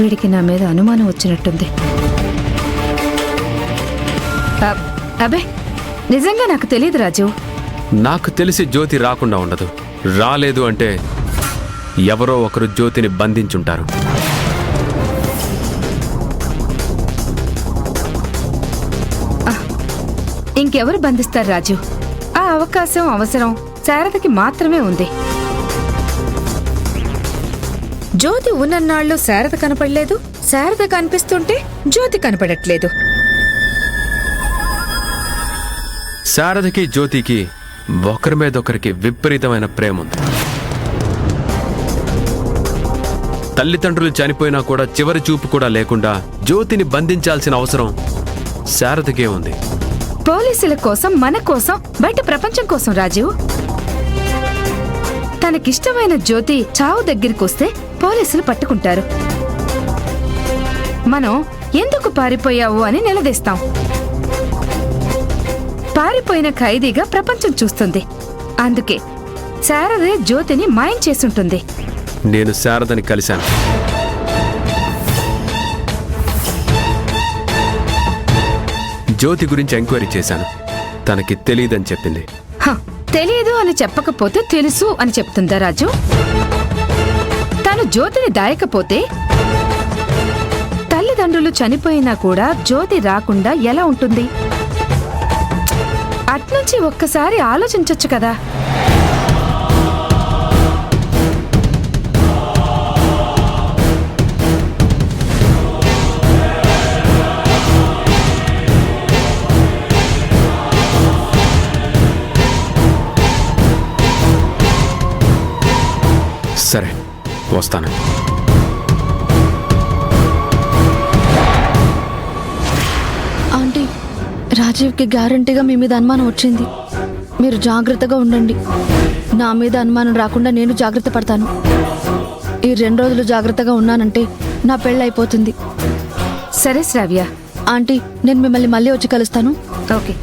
వీడికి నా మీద అనుమానం వచ్చినట్టుంది. అబే, నిజంగా నాకు తెలియదు రాజు. నాకు తెలిసి జ్యోతి రాకుండా ఉండదు. రాలేదు అంటే ఎవరో ఒకరు జ్యోతిని బంధించుంటారు. ఇంకెవరు బంధిస్తారు రాజు? ఆ అవకాశం అవసరం శారదకి మాత్రమే ఉంది. జ్యోతి ఉన్నన్నాళ్ళు శారద కనపడలేదు, శారద కనిపిస్తుంటే జ్యోతి కనపడట్లేదు. శారదకి జ్యోతికి ఒకరి మీద ఒకరికి విపరీతమైన ప్రేమ ఉంది. తల్లిదండ్రులు చనిపోయినా కూడా చివరి చూపు కూడా లేకుండా జ్యోతిని బంధించాల్సిన అవసరం శారదకే ఉంది. పోలీసుల కోసం, మన కోసం, బయట ప్రపంచం కోసం రాజీవ్. తనకిష్టమైన జ్యోతి చావు దగ్గరికొస్తే పోలీసులు పట్టుకుంటారు. మనం ఎందుకు పారిపోయావు అని నిలదీస్తాం. పారిపోయిన ఖైదీగా ప్రపంచం చూస్తుంది. అందుకే శారదే జ్యోతిని మాయం చేసుంటుంది. నేను శారదని కలిశాను. జ్యోతి గురించి ఎంక్వైరీ చేశాను. తనకి తెలియదని చెప్పింది. తెలియదు అని చెప్పకపోతే తెలుసు అని చెప్తుందా రాజు? తను జ్యోతిని దాయకపోతే తల్లిదండ్రులు చనిపోయినా కూడా జ్యోతి రాకుండా ఎలా ఉంటుంది? అట్నుంచి ఒక్కసారి ఆలోచించొచ్చు కదా. సరే, వస్తాను. ఆంటీ, రాజీవ్కి గ్యారంటీగా మీ మీద అనుమానం వచ్చింది. మీరు జాగ్రత్తగా ఉండండి. నా మీద అనుమానం రాకుండా నేను జాగ్రత్త పడతాను. ఈ 2 రోజులు జాగ్రత్తగా ఉన్నానంటే నా పెళ్ళైపోతుంది. సరే శ్రావ్య. ఆంటీ, నేను మిమ్మల్ని మళ్ళీ వచ్చి కలుస్తాను. ఓకే.